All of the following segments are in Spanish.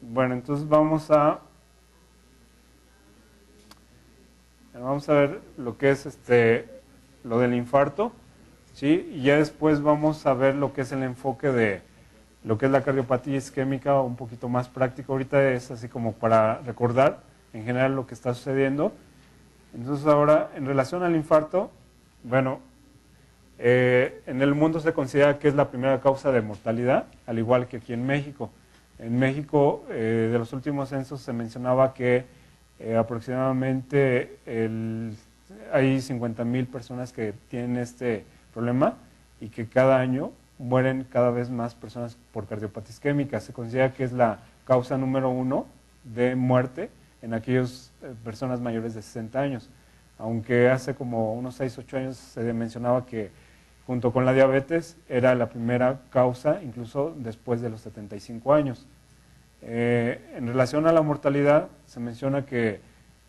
Bueno, entonces vamos a ver lo que es lo del infarto, ¿sí? Y ya después vamos a ver lo que es el enfoque de lo que es la cardiopatía isquémica, un poquito más práctico. Ahorita es así como para recordar en general lo que está sucediendo. Entonces ahora, en relación al infarto, bueno, en el mundo se considera que es la primera causa de mortalidad, al igual que aquí en México. En México, de los últimos censos se mencionaba que aproximadamente hay 50,000 personas que tienen este problema y que cada año mueren cada vez más personas por cardiopatía isquémica. Se considera que es la causa número 1 de muerte en aquellas personas mayores de 60 años. Aunque hace como unos 6, 8 años se mencionaba que junto con la diabetes era la primera causa, incluso después de los 75 años. En relación a la mortalidad, se menciona que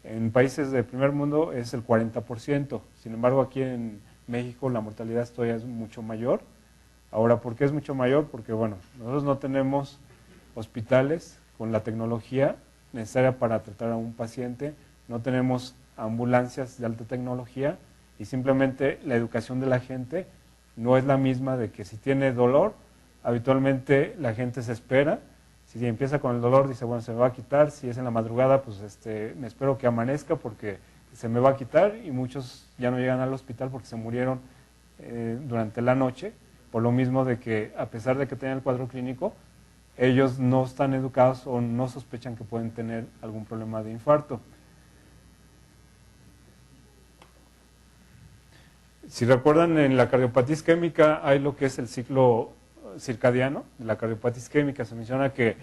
en países del primer mundo es el 40%, sin embargo aquí en México la mortalidad todavía es mucho mayor. Ahora, ¿por qué es mucho mayor? Porque bueno, nosotros no tenemos hospitales con la tecnología necesaria para tratar a un paciente, no tenemos ambulancias de alta tecnología y simplemente la educación de la gente no es la misma de que si tiene dolor, habitualmente la gente se espera. Si empieza con el dolor, dice, bueno, se me va a quitar. Si es en la madrugada, pues me espero que amanezca porque se me va a quitar y muchos ya no llegan al hospital porque se murieron durante la noche, por lo mismo de que a pesar de que tengan el cuadro clínico, ellos no están educados o no sospechan que pueden tener algún problema de infarto. Si recuerdan, en la cardiopatía isquémica hay lo que es el ciclo circadiano de la cardiopatía isquémica. Se menciona que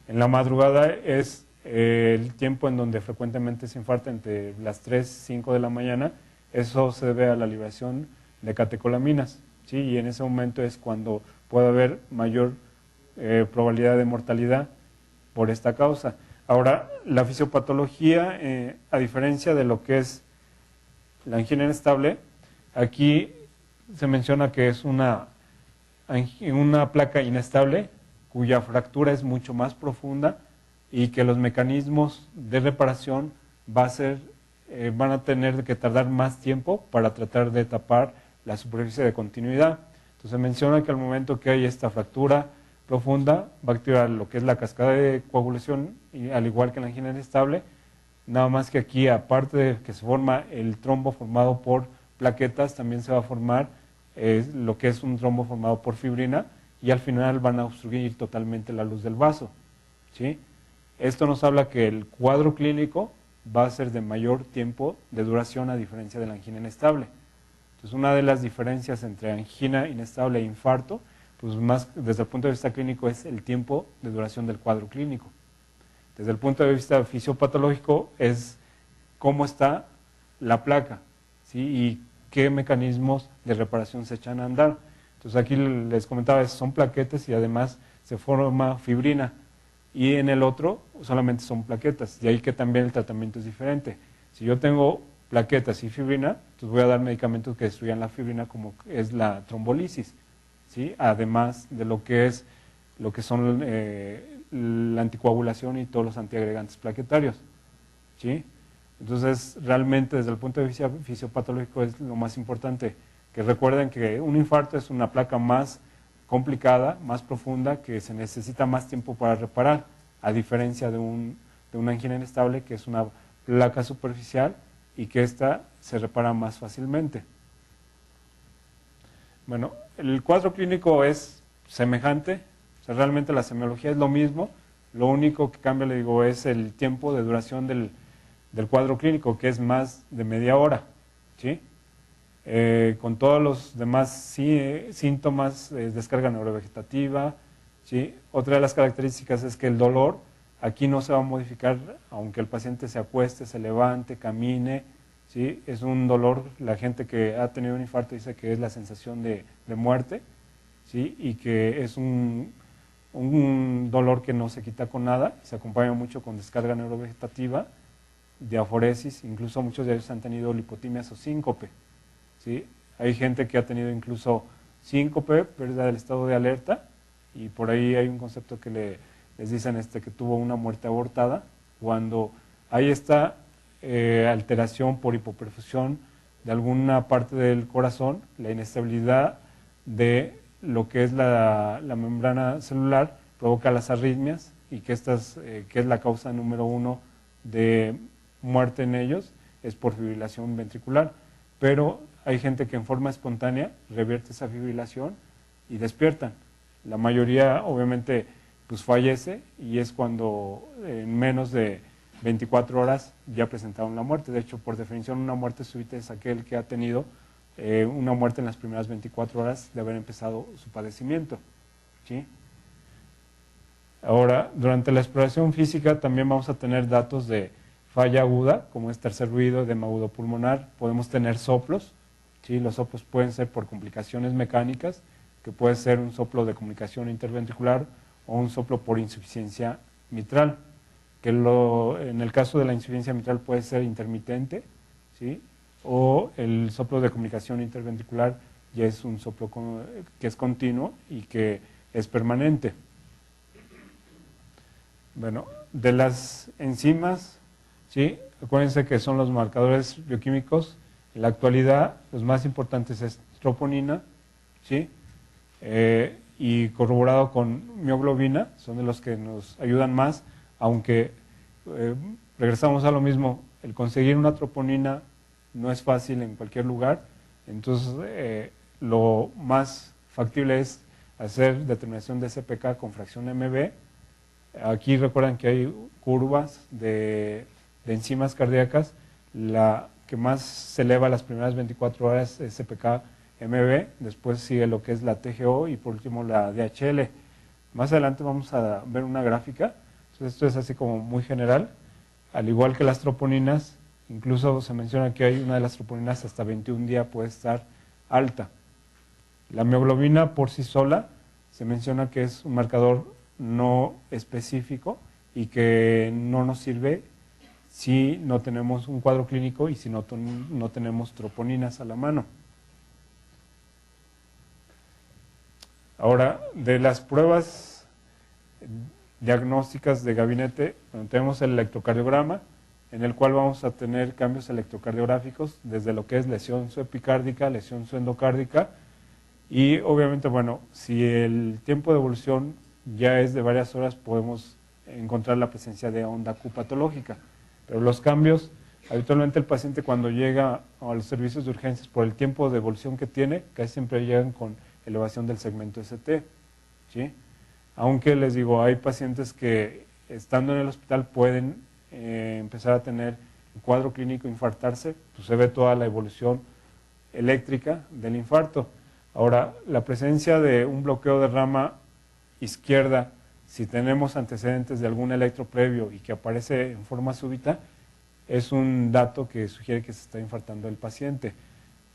en la madrugada es el tiempo en donde frecuentemente se infarta entre las 3 y 5 de la mañana. Eso se debe a la liberación de catecolaminas, ¿sí? Y en ese momento es cuando puede haber mayor probabilidad de mortalidad por esta causa. Ahora, la fisiopatología, a diferencia de lo que es la angina inestable, aquí se menciona que es una placa inestable cuya fractura es mucho más profunda y que los mecanismos de reparación van a tener que tardar más tiempo para tratar de tapar la superficie de continuidad. Entonces se menciona que al momento que hay esta fractura profunda va a activar lo que es la cascada de coagulación, y al igual que la angina inestable, nada más que aquí, aparte de que se forma el trombo formado por plaquetas, también se va a formar lo que es un trombo formado por fibrina, y al final van a obstruir totalmente la luz del vaso, ¿sí? Esto nos habla que el cuadro clínico va a ser de mayor tiempo de duración a diferencia de la angina inestable. Entonces, una de las diferencias entre angina inestable e infarto, pues más desde el punto de vista clínico, es el tiempo de duración del cuadro clínico. Desde el punto de vista fisiopatológico es cómo está la placa, ¿sí? Y qué mecanismos de reparación se echan a andar. Entonces aquí les comentaba, son plaquetas y además se forma fibrina. Y en el otro solamente son plaquetas, de ahí que también el tratamiento es diferente. Si yo tengo plaquetas y fibrina, entonces voy a dar medicamentos que destruyan la fibrina, como es la trombolisis, ¿sí? Además de lo que son la anticoagulación y todos los antiagregantes plaquetarios, ¿sí? Entonces, realmente desde el punto de vista fisiopatológico es lo más importante, que recuerden que un infarto es una placa más complicada, más profunda, que se necesita más tiempo para reparar, a diferencia de una angina inestable, que es una placa superficial y que esta se repara más fácilmente. Bueno, el cuadro clínico es semejante, o sea, realmente la semiología es lo mismo, lo único que cambia, le digo, es el tiempo de duración del cuadro clínico, que es más de media hora, ¿sí? Con todos los demás síntomas, descarga neurovegetativa, ¿sí? Otra de las características es que el dolor aquí no se va a modificar, aunque el paciente se acueste, se levante, camine, ¿sí? Es un dolor, la gente que ha tenido un infarto dice que es la sensación de muerte, ¿sí? Y que es un dolor que no se quita con nada, se acompaña mucho con descarga neurovegetativa, diaforesis, incluso muchos de ellos han tenido lipotimias o síncope, ¿sí? Hay gente que ha tenido incluso síncope, pérdida del estado de alerta, y por ahí hay un concepto que le les dicen que tuvo una muerte abortada, cuando hay esta alteración por hipoperfusión de alguna parte del corazón, la inestabilidad de lo que es la membrana celular provoca las arritmias y que es la causa número 1 de muerte en ellos, es por fibrilación ventricular. Pero hay gente que en forma espontánea revierte esa fibrilación y despiertan. La mayoría obviamente pues fallece y es cuando en menos de 24 horas ya presentaron la muerte. De hecho, por definición, una muerte súbita es aquel que ha tenido una muerte en las primeras 24 horas de haber empezado su padecimiento, ¿sí? Ahora, durante la exploración física también vamos a tener datos de falla aguda, como es tercer ruido, edema agudo pulmonar. Podemos tener soplos, ¿sí? Los soplos pueden ser por complicaciones mecánicas, que puede ser un soplo de comunicación interventricular o un soplo por insuficiencia mitral, que en el caso de la insuficiencia mitral puede ser intermitente, ¿sí? O el soplo de comunicación interventricular ya es un soplo que es continuo y que es permanente. Bueno, de las enzimas, ¿sí? Acuérdense que son los marcadores bioquímicos. En la actualidad, los más importantes es troponina, ¿sí? Y corroborado con mioglobina, son de los que nos ayudan más, aunque regresamos a lo mismo, el conseguir una troponina no es fácil en cualquier lugar, entonces lo más factible es hacer determinación de SPK con fracción MB. Aquí recuerdan que hay curvas de enzimas cardíacas, la que más se eleva las primeras 24 horas es SPK MB, después sigue lo que es la TGO y por último la DHL. Más adelante vamos a ver una gráfica, entonces esto es así como muy general, al igual que las troponinas, incluso se menciona que hay una de las troponinas hasta 21 días puede estar alta. La mioglobina por sí sola se menciona que es un marcador no específico y que no nos sirve si no tenemos un cuadro clínico y si no tenemos troponinas a la mano. Ahora, de las pruebas diagnósticas de gabinete, bueno, tenemos el electrocardiograma, en el cual vamos a tener cambios electrocardiográficos desde lo que es lesión subepicárdica, lesión subendocárdica, y obviamente, bueno, si el tiempo de evolución ya es de varias horas, podemos encontrar la presencia de onda Q patológica. Pero los cambios, habitualmente el paciente cuando llega a los servicios de urgencias por el tiempo de evolución que tiene, casi siempre llegan con elevación del segmento ST, ¿sí? Aunque les digo, hay pacientes que estando en el hospital pueden empezar a tener un cuadro clínico, infartarse, pues se ve toda la evolución eléctrica del infarto. Ahora, la presencia de un bloqueo de rama izquierda, si tenemos antecedentes de algún electro previo y que aparece en forma súbita, es un dato que sugiere que se está infartando el paciente.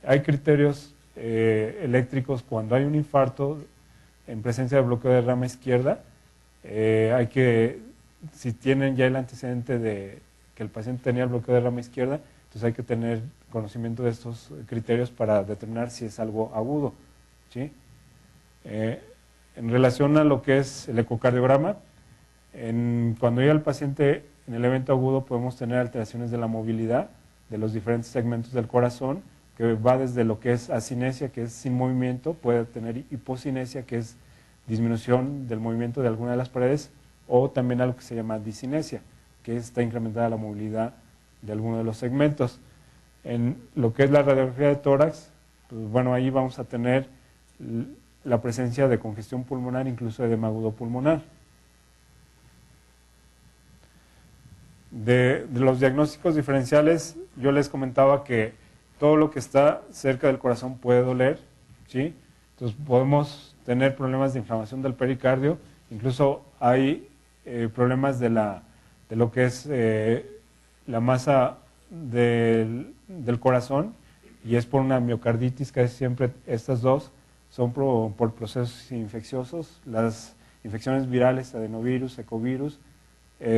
Hay criterios eléctricos cuando hay un infarto en presencia de bloqueo de rama izquierda. Hay que, si tienen ya el antecedente de que el paciente tenía el bloqueo de rama izquierda, entonces hay que tener conocimiento de estos criterios para determinar si es algo agudo, ¿sí? En relación a lo que es el ecocardiograma, cuando llega el paciente en el evento agudo podemos tener alteraciones de la movilidad de los diferentes segmentos del corazón, que va desde lo que es asinesia, que es sin movimiento, puede tener hipocinesia, que es disminución del movimiento de alguna de las paredes, o también algo que se llama disinesia, que está incrementada la movilidad de alguno de los segmentos. En lo que es la radiografía de tórax, pues bueno, ahí vamos a tener la presencia de congestión pulmonar, incluso edema agudo pulmonar. De los diagnósticos diferenciales, yo les comentaba que todo lo que está cerca del corazón puede doler, ¿sí? Entonces podemos tener problemas de inflamación del pericardio, incluso hay problemas de lo que es la masa del corazón, y es por una miocarditis, casi siempre estas dos son por procesos infecciosos. Las infecciones virales, adenovirus, ecovirus,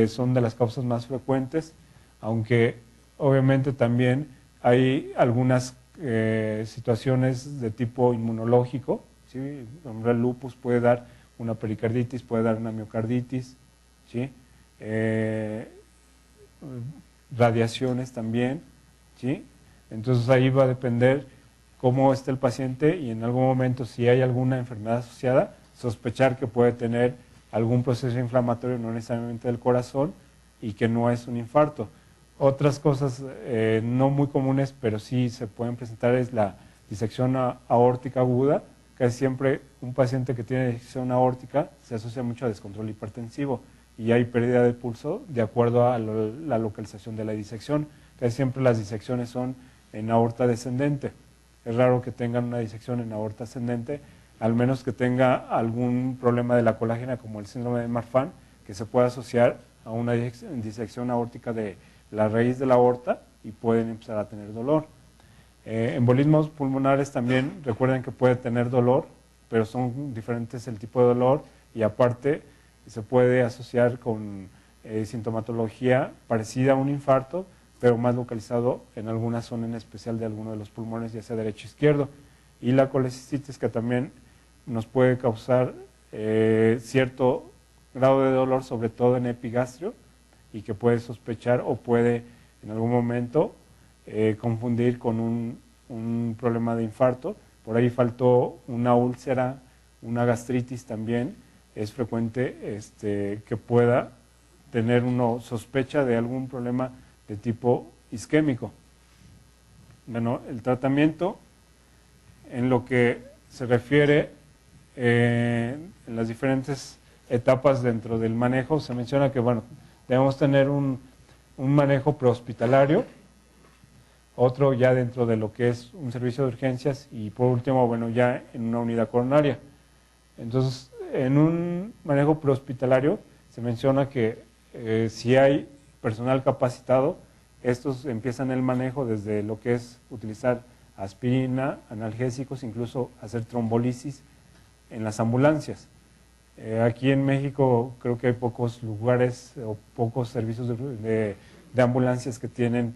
son de las causas más frecuentes, aunque obviamente también hay algunas situaciones de tipo inmunológico, ¿sí? El lupus puede dar una pericarditis, puede dar una miocarditis, ¿sí? Radiaciones también, ¿sí? Entonces ahí va a depender cómo esté el paciente y en algún momento si hay alguna enfermedad asociada, sospechar que puede tener algún proceso inflamatorio, no necesariamente del corazón, y que no es un infarto. Otras cosas no muy comunes, pero sí se pueden presentar es la disección aórtica aguda, que es siempre un paciente que tiene disección aórtica se asocia mucho a descontrol hipertensivo y hay pérdida de pulso de acuerdo a la localización de la disección, que siempre las disecciones son en aorta descendente. Es raro que tengan una disección en aorta ascendente, al menos que tenga algún problema de la colágena como el síndrome de Marfan, que se pueda asociar a una disección aórtica de la raíz de la aorta y pueden empezar a tener dolor. Embolismos pulmonares también, recuerden que puede tener dolor, pero son diferentes el tipo de dolor y aparte se puede asociar con sintomatología parecida a un infarto, pero más localizado en alguna zona en especial de alguno de los pulmones, ya sea derecho o izquierdo. Y la colecistitis, que también nos puede causar cierto grado de dolor, sobre todo en epigastrio, y que puede sospechar o puede en algún momento confundir con un problema de infarto. Por ahí faltó una úlcera, una gastritis también. Es frecuente que pueda tener uno sospecha de algún problema de tipo isquémico. Bueno, el tratamiento en lo que se refiere en las diferentes etapas dentro del manejo, se menciona que bueno, debemos tener un manejo prehospitalario, otro ya dentro de lo que es un servicio de urgencias y por último, bueno, ya en una unidad coronaria. Entonces, en un manejo prehospitalario se menciona que si hay personal capacitado, estos empiezan el manejo desde lo que es utilizar aspirina, analgésicos, incluso hacer trombolisis en las ambulancias. Aquí en México creo que hay pocos lugares o pocos servicios de ambulancias que tienen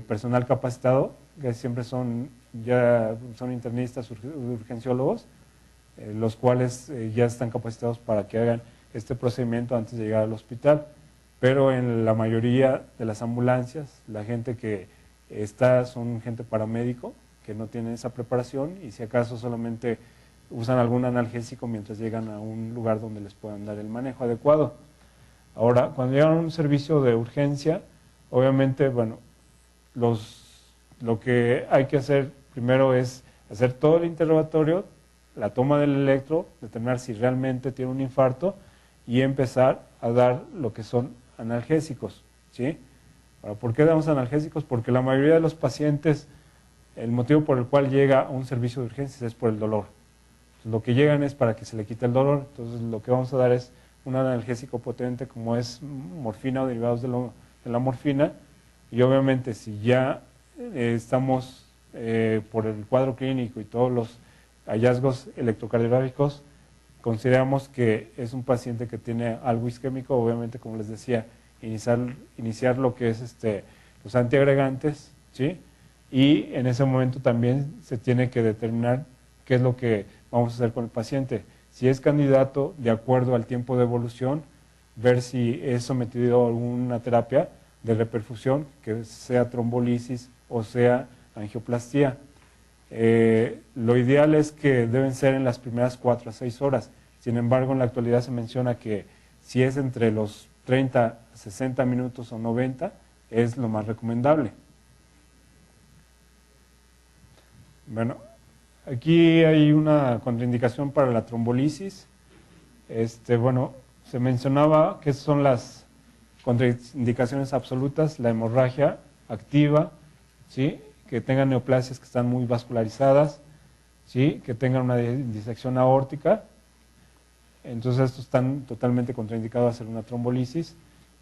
personal capacitado, que siempre son internistas, urgenciólogos, los cuales ya están capacitados para que hagan este procedimiento antes de llegar al hospital. Pero en la mayoría de las ambulancias, la gente que está son gente paramédico, que no tienen esa preparación y si acaso solamente usan algún analgésico mientras llegan a un lugar donde les puedan dar el manejo adecuado. Ahora, cuando llegan a un servicio de urgencia, obviamente, bueno, lo que hay que hacer primero es hacer todo el interrogatorio, la toma del electro, determinar si realmente tiene un infarto y empezar a dar lo que son analgésicos, ¿sí? Ahora, ¿por qué damos analgésicos? Porque la mayoría de los pacientes, el motivo por el cual llega a un servicio de urgencias es por el dolor. Entonces, lo que llegan es para que se le quite el dolor, entonces lo que vamos a dar es un analgésico potente como es morfina o derivados de la morfina y obviamente si ya estamos por el cuadro clínico y todos los hallazgos electrocardiográficos, consideramos que es un paciente que tiene algo isquémico, obviamente como les decía, iniciar lo que es los antiagregantes, ¿sí? Y en ese momento también se tiene que determinar qué es lo que vamos a hacer con el paciente. Si es candidato, de acuerdo al tiempo de evolución, ver si es sometido a alguna terapia de reperfusión, que sea trombolisis o sea angioplastía. Lo ideal es que deben ser en las primeras 4 a 6 horas. Sin embargo, en la actualidad se menciona que si es entre los 30 a 60 minutos o 90, es lo más recomendable. Bueno, aquí hay una contraindicación para la trombolisis. Bueno, se mencionaba que son las contraindicaciones absolutas, la hemorragia activa, ¿sí? Que tengan neoplasias que están muy vascularizadas, ¿sí? Que tengan una disección aórtica. Entonces estos están totalmente contraindicados a hacer una trombolisis.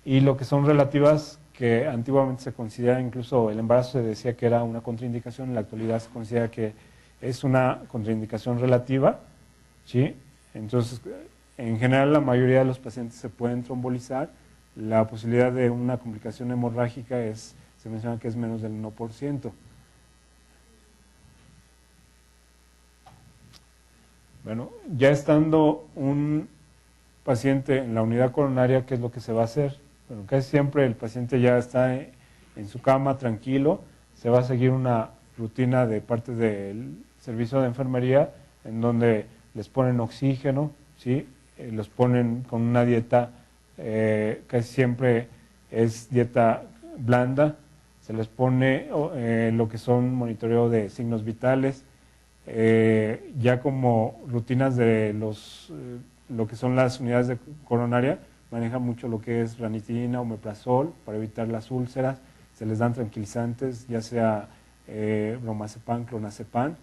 Y lo que son relativas, que antiguamente se considera, incluso el embarazo se decía que era una contraindicación, en la actualidad se considera que es una contraindicación relativa, ¿sí? Entonces, en general, la mayoría de los pacientes se pueden trombolizar. La posibilidad de una complicación hemorrágica se menciona que es menos del 1%. Bueno, ya estando un paciente en la unidad coronaria, ¿qué es lo que se va a hacer? Bueno, casi siempre el paciente ya está en su cama tranquilo, se va a seguir una rutina de parte del servicio de enfermería en donde les ponen oxígeno, ¿sí? Los ponen con una dieta, casi siempre es dieta blanda, se les pone lo que son monitoreo de signos vitales, ya como rutinas de lo que son las unidades de coronaria, manejan mucho lo que es ranitidina, omeprazol, para evitar las úlceras, se les dan tranquilizantes, ya sea bromazepam, clonazepam,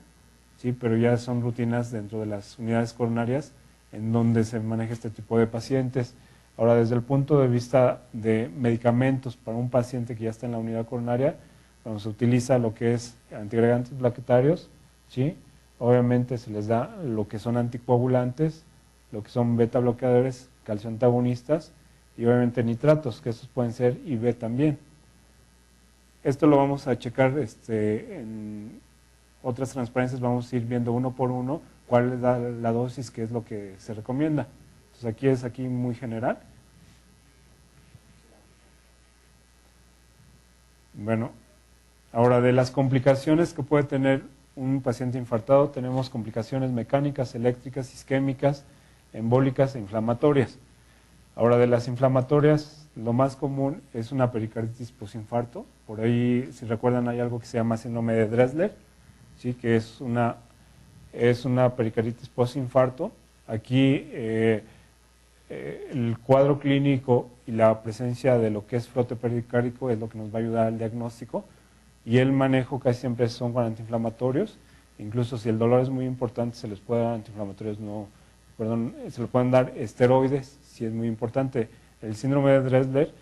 ¿sí? Pero ya son rutinas dentro de las unidades coronarias en donde se maneja este tipo de pacientes. Ahora, desde el punto de vista de medicamentos para un paciente que ya está en la unidad coronaria, bueno, se utiliza lo que es antiagregantes plaquetarios, ¿sí? Obviamente se les da lo que son anticoagulantes, lo que son beta bloqueadores, calcio antagonistas y obviamente nitratos, que esos pueden ser IV también. Esto lo vamos a checar en otras transparencias, vamos a ir viendo uno por uno cuál es la dosis, que es lo que se recomienda. Entonces aquí muy general. Bueno, ahora de las complicaciones que puede tener un paciente infartado, tenemos complicaciones mecánicas, eléctricas, isquémicas, embólicas e inflamatorias. Ahora de las inflamatorias, lo más común es una pericarditis posinfarto. Por ahí, si recuerdan, hay algo que se llama síndrome de Dressler, ¿sí? Que es una pericarditis posinfarto. Aquí el cuadro clínico y la presencia de lo que es frote pericárdico es lo que nos va a ayudar al diagnóstico, y el manejo casi siempre son con antiinflamatorios. Incluso si el dolor es muy importante, se les puede dar antiinflamatorios, se le pueden dar esteroides si es muy importante. El síndrome de Dressler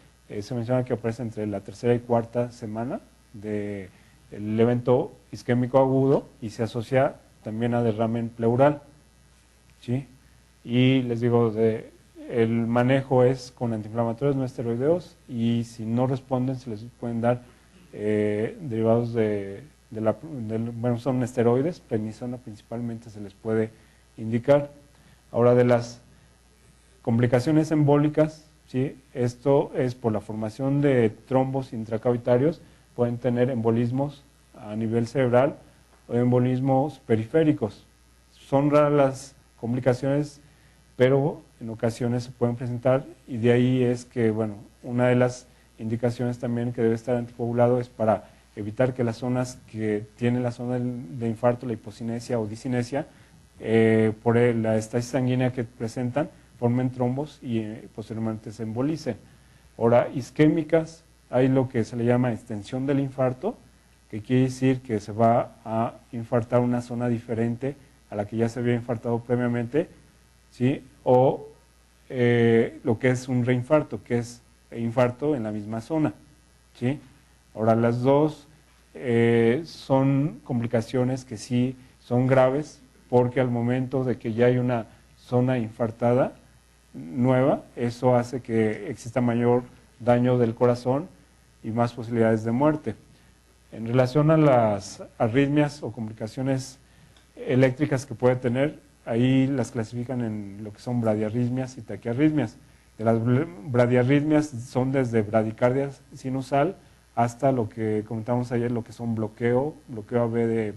se menciona que aparece entre la tercera y cuarta semana del evento isquémico agudo y se asocia también a derrame pleural, ¿sí? Y les digo, el manejo es con antiinflamatorios no esteroideos, y si no responden se les pueden dar derivados bueno, son esteroides, prednisona principalmente se les puede indicar. Ahora, de las complicaciones embólicas, ¿sí? Esto es por la formación de trombos intracavitarios, pueden tener embolismos a nivel cerebral o embolismos periféricos. Son raras las complicaciones, pero en ocasiones se pueden presentar, y de ahí es que, bueno, una de las indicaciones también que debe estar anticoagulado es para evitar que las zonas que tienen la zona de infarto, la hipocinesia o discinesia, por la estasis sanguínea que presentan, formen trombos y posteriormente se embolicen. Ahora, isquémicas, hay lo que se le llama extensión del infarto, que quiere decir que se va a infartar una zona diferente a la que ya se había infartado previamente, ¿sí? O lo que es un reinfarto, que es infarto en la misma zona, ¿sí? Ahora, las dos son complicaciones que sí son graves, porque al momento de que ya hay una zona infartada nueva, eso hace que exista mayor daño del corazón y más posibilidades de muerte. En relación a las arritmias o complicaciones eléctricas que puede tener, ahí las clasifican en lo que son bradiarritmias y taquiarritmias. De las bradiarritmias son desde bradicardia sinusal hasta lo que comentamos ayer, lo que son bloqueo AB de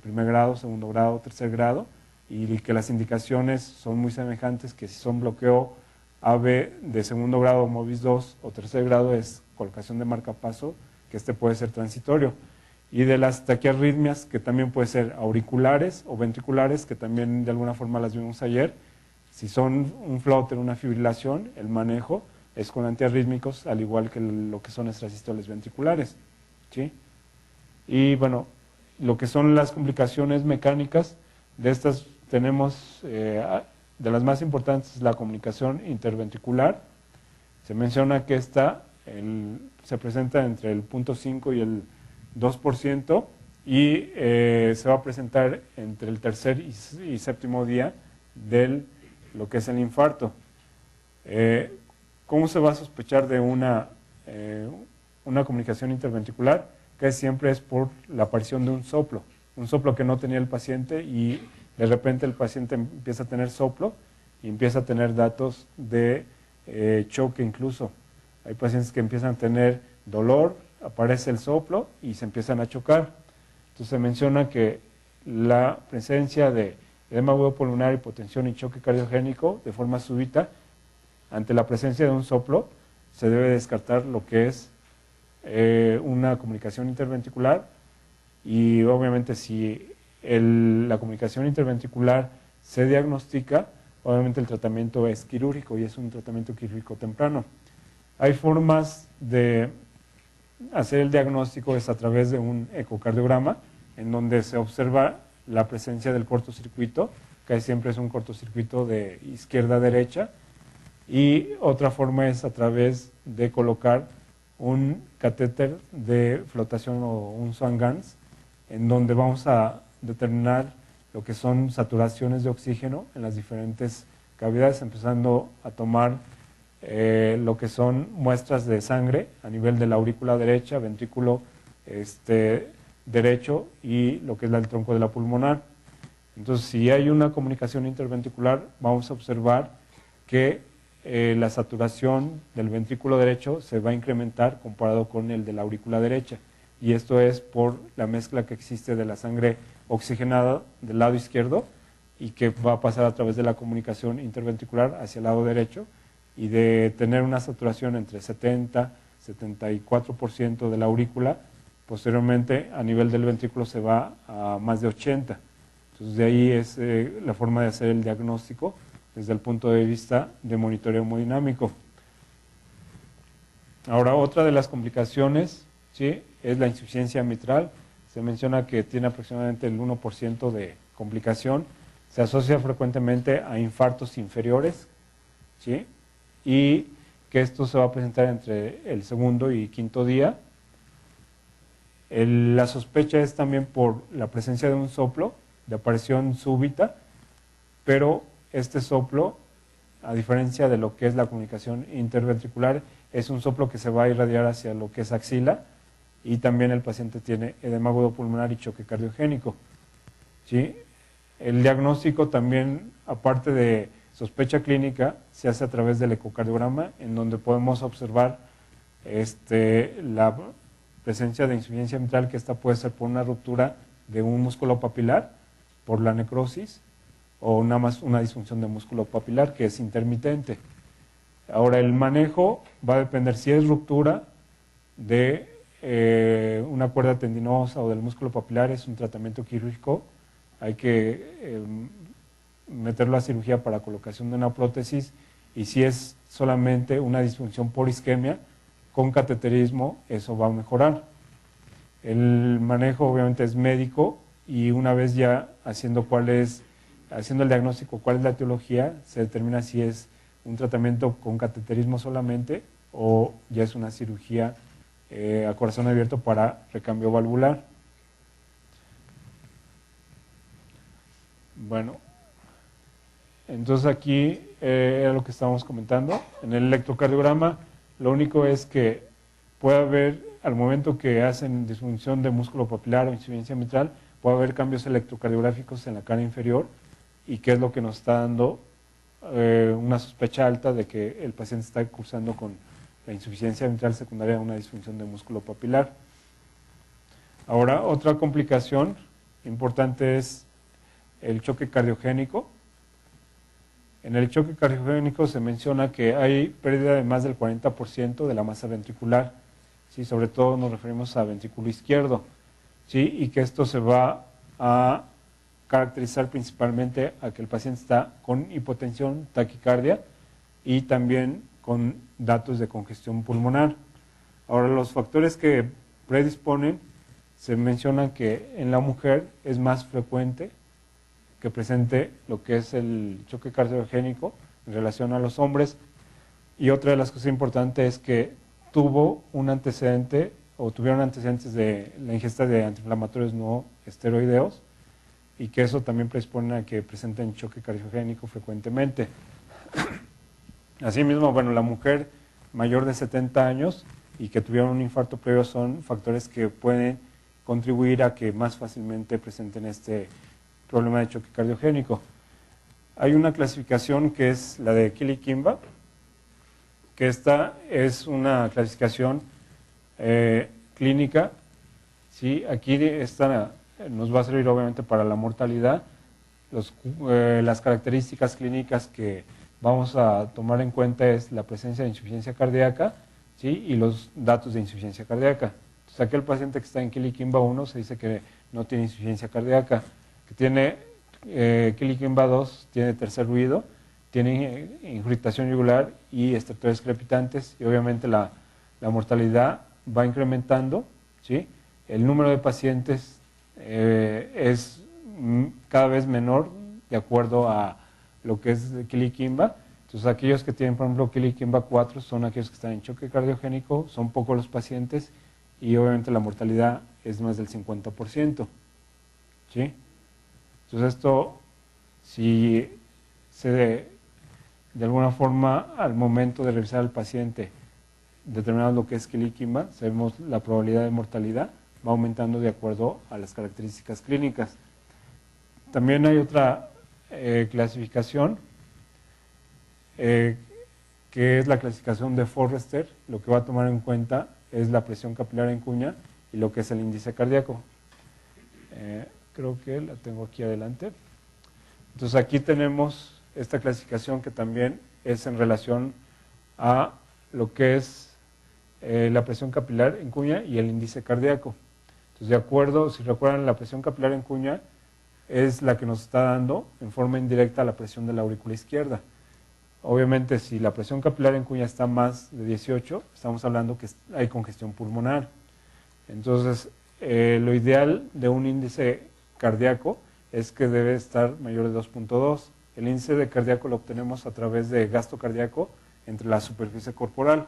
primer grado, segundo grado, tercer grado, y que las indicaciones son muy semejantes, que si son bloqueo AB de segundo grado, MOVIS 2 o tercer grado, es colocación de marcapaso, que puede ser transitorio. Y de las taquiarritmias, que también puede ser auriculares o ventriculares, que también de alguna forma las vimos ayer. Si son un flutter, una fibrilación, el manejo es con antiarrítmicos, al igual que lo que son extrasístoles ventriculares, ¿sí? Y bueno, lo que son las complicaciones mecánicas, de estas tenemos, de las más importantes, la comunicación interventricular. Se menciona que se presenta entre el 0.5 y el 2%, y se va a presentar entre el tercer y séptimo día de lo que es el infarto. ¿Cómo se va a sospechar de una comunicación interventricular? Que siempre es por la aparición de un soplo que no tenía el paciente, y de repente el paciente empieza a tener soplo, y empieza a tener datos de choque incluso. Hay pacientes que empiezan a tener dolor, aparece el soplo y se empiezan a chocar. Entonces se menciona que la presencia de edema agudo pulmonar, hipotensión y choque cardiogénico de forma súbita, ante la presencia de un soplo, se debe descartar lo que es una comunicación interventricular, y obviamente si la comunicación interventricular se diagnostica, obviamente el tratamiento es quirúrgico y es un tratamiento quirúrgico temprano. Hay formas de hacer el diagnóstico, es a través de un ecocardiograma, en donde se observa la presencia del cortocircuito, que siempre es un cortocircuito de izquierda a derecha, y otra forma es a través de colocar un catéter de flotación o un Swan-Ganz, en donde vamos a determinar lo que son saturaciones de oxígeno en las diferentes cavidades, empezando a tomar lo que son muestras de sangre a nivel de la aurícula derecha, ventrículo derecho y lo que es el tronco de la pulmonar. Entonces, si hay una comunicación interventricular, vamos a observar que la saturación del ventrículo derecho se va a incrementar comparado con el de la aurícula derecha. Y esto es por la mezcla que existe de la sangre oxigenada del lado izquierdo y que va a pasar a través de la comunicación interventricular hacia el lado derecho, y de tener una saturación entre 70-74% de la aurícula, posteriormente a nivel del ventrículo se va a más de 80%. Entonces de ahí es la forma de hacer el diagnóstico desde el punto de vista de monitoreo hemodinámico. Ahora, otra de las complicaciones, ¿sí?, es la insuficiencia mitral. Se menciona que tiene aproximadamente el 1% de complicación. Se asocia frecuentemente a infartos inferiores, ¿sí?, y que esto se va a presentar entre el segundo y quinto día. La sospecha es también por la presencia de un soplo de aparición súbita, pero este soplo, a diferencia de lo que es la comunicación interventricular, es un soplo que se va a irradiar hacia lo que es axila, y también el paciente tiene edema agudo pulmonar y choque cardiogénico, ¿sí? El diagnóstico también, aparte de sospecha clínica, se hace a través del ecocardiograma, en donde podemos observar la presencia de insuficiencia mitral, que esta puede ser por una ruptura de un músculo papilar, por la necrosis, o nada más una disfunción de músculo papilar que es intermitente. Ahora, el manejo va a depender si es ruptura de una cuerda tendinosa o del músculo papilar, es un tratamiento quirúrgico, hay que meterlo a cirugía para colocación de una prótesis, y si es solamente una disfunción por isquemia, con cateterismo eso va a mejorar. El manejo obviamente es médico, y una vez ya haciendo el diagnóstico cuál es la etiología, se determina si es un tratamiento con cateterismo solamente o ya es una cirugía a corazón abierto para recambio valvular. Bueno, entonces aquí era lo que estábamos comentando. En el electrocardiograma lo único es que puede haber, al momento que hacen disfunción de músculo papilar o insuficiencia mitral, puede haber cambios electrocardiográficos en la cara inferior, y que es lo que nos está dando una sospecha alta de que el paciente está cursando con la insuficiencia mitral secundaria a una disfunción de músculo papilar. Ahora, otra complicación importante es el choque cardiogénico. En el choque cardiogénico se menciona que hay pérdida de más del 40% de la masa ventricular, ¿sí? Sobre todo nos referimos a ventrículo izquierdo, ¿sí? Y que esto se va a caracterizar principalmente a que el paciente está con hipotensión, taquicardia y también con datos de congestión pulmonar. Ahora, los factores que predisponen, se menciona que en la mujer es más frecuente que presente lo que es el choque cardiogénico en relación a los hombres, y otra de las cosas importantes es que tuvo un antecedente o tuvieron antecedentes de la ingesta de antiinflamatorios no esteroideos, y que eso también predispone a que presenten choque cardiogénico frecuentemente. Asimismo, bueno, la mujer mayor de 70 años y que tuvieron un infarto previo son factores que pueden contribuir a que más fácilmente presenten este problema de choque cardiogénico. Hay una clasificación que es la de Killy-Kimba, que esta es una clasificación clínica. ¿Sí? Aquí esta nos va a servir obviamente para la mortalidad. Las características clínicas que vamos a tomar en cuenta es la presencia de insuficiencia cardíaca, ¿sí? Y los datos de insuficiencia cardíaca. Entonces, aquel paciente que está en Killy-Kimba 1 se dice que no tiene insuficiencia cardíaca, que tiene Killy-Kimba 2 tiene tercer ruido, tiene ingurgitación yugular y estertores crepitantes, y obviamente la mortalidad va incrementando, ¿sí? El número de pacientes es cada vez menor de acuerdo a lo que es Killy-Kimba. Entonces, aquellos que tienen, por ejemplo, Killy-Kimba 4 son aquellos que están en choque cardiogénico, son pocos los pacientes y obviamente la mortalidad es más del 50%. ¿Sí? Entonces, esto, si se de alguna forma al momento de revisar al paciente determinado lo que es Killy-Kimba, sabemos la probabilidad de mortalidad va aumentando de acuerdo a las características clínicas. También hay otra clasificación que es la clasificación de Forrester. Lo que va a tomar en cuenta es la presión capilar en cuña y lo que es el índice cardíaco. Creo que la tengo aquí adelante. Entonces aquí tenemos esta clasificación que también es en relación a lo que es la presión capilar en cuña y el índice cardíaco. Entonces, de acuerdo, si recuerdan, la presión capilar en cuña es la que nos está dando en forma indirecta la presión de la aurícula izquierda. Obviamente, si la presión capilar en cuña está más de 18, estamos hablando que hay congestión pulmonar. Entonces, lo ideal de un índice cardíaco es que debe estar mayor de 2.2. El índice de cardíaco lo obtenemos a través de gasto cardíaco entre la superficie corporal.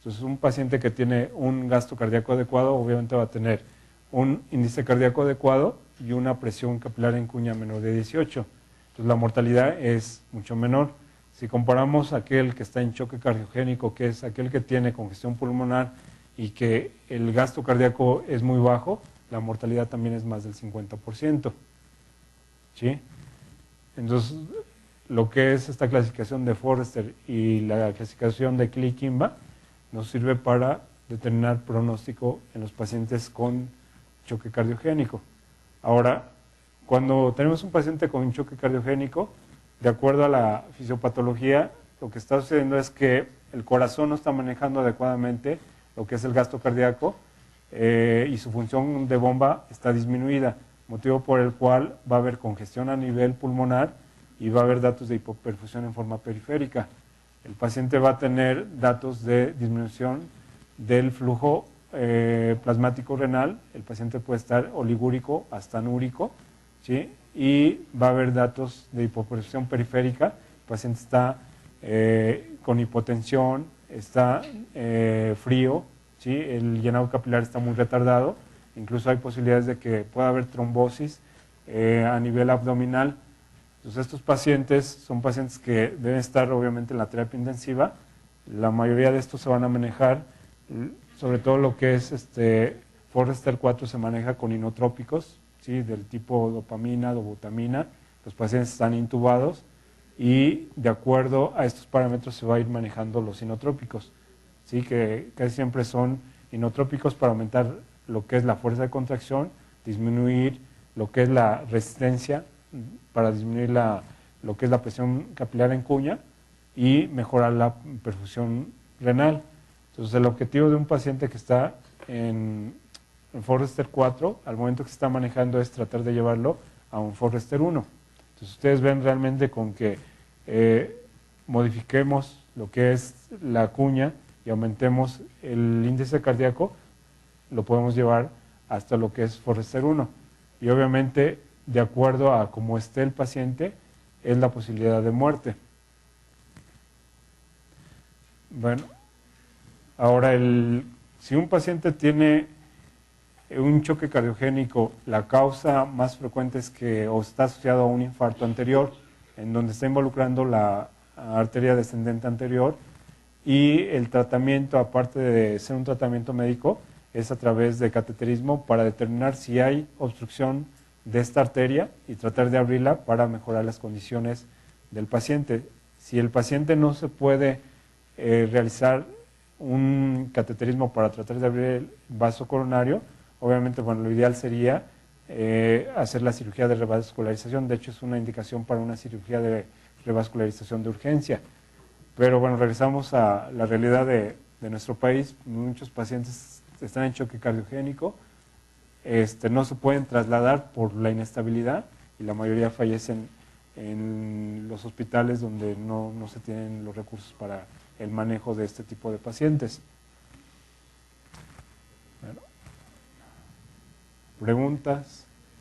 Entonces, un paciente que tiene un gasto cardíaco adecuado, obviamente va a tener un índice cardíaco adecuado y una presión capilar en cuña menor de 18. Entonces, la mortalidad es mucho menor. Si comparamos aquel que está en choque cardiogénico, que es aquel que tiene congestión pulmonar y que el gasto cardíaco es muy bajo, la mortalidad también es más del 50%. ¿Sí? Entonces, lo que es esta clasificación de Forrester y la clasificación de Killy-Kimba nos sirve para determinar pronóstico en los pacientes con choque cardiogénico. Ahora, cuando tenemos un paciente con un choque cardiogénico, de acuerdo a la fisiopatología, lo que está sucediendo es que el corazón no está manejando adecuadamente lo que es el gasto cardíaco y su función de bomba está disminuida, motivo por el cual va a haber congestión a nivel pulmonar y va a haber datos de hipoperfusión en forma periférica. El paciente va a tener datos de disminución del flujo plasmático renal, el paciente puede estar oligúrico hasta anúrico, ¿sí? Y va a haber datos de hipoperfusión periférica, el paciente está con hipotensión, está frío, ¿sí? El llenado capilar está muy retardado, incluso hay posibilidades de que pueda haber trombosis a nivel abdominal. Entonces, estos pacientes son pacientes que deben estar obviamente en la terapia intensiva. La mayoría de estos se van a manejar, sobre todo lo que es Forrester 4 se maneja con inotrópicos, ¿sí? Del tipo dopamina, dobutamina. Los pacientes están intubados y de acuerdo a estos parámetros se va a ir manejando los inotrópicos, ¿sí? Que casi siempre son inotrópicos para aumentar lo que es la fuerza de contracción, disminuir lo que es la resistencia, para disminuir lo que es la presión capilar en cuña y mejorar la perfusión renal. Entonces, el objetivo de un paciente que está en Forrester 4, al momento que se está manejando, es tratar de llevarlo a un Forrester 1. Entonces, ustedes ven realmente con que modifiquemos lo que es la cuña y aumentemos el índice cardíaco, lo podemos llevar hasta lo que es Forrester 1. Y obviamente, de acuerdo a cómo esté el paciente, es la posibilidad de muerte. Bueno, ahora si un paciente tiene un choque cardiogénico, la causa más frecuente es que o está asociado a un infarto anterior, en donde está involucrando la arteria descendente anterior, y el tratamiento, aparte de ser un tratamiento médico, es a través de cateterismo para determinar si hay obstrucción de esta arteria y tratar de abrirla para mejorar las condiciones del paciente. Si el paciente no se puede realizar un cateterismo para tratar de abrir el vaso coronario, obviamente, bueno, lo ideal sería hacer la cirugía de revascularización. De hecho, es una indicación para una cirugía de revascularización de urgencia. Pero bueno, regresamos a la realidad de nuestro país. Muchos pacientes están en choque cardiogénico, no se pueden trasladar por la inestabilidad y la mayoría fallecen en los hospitales donde no se tienen los recursos para el manejo de este tipo de pacientes. Bueno, preguntas.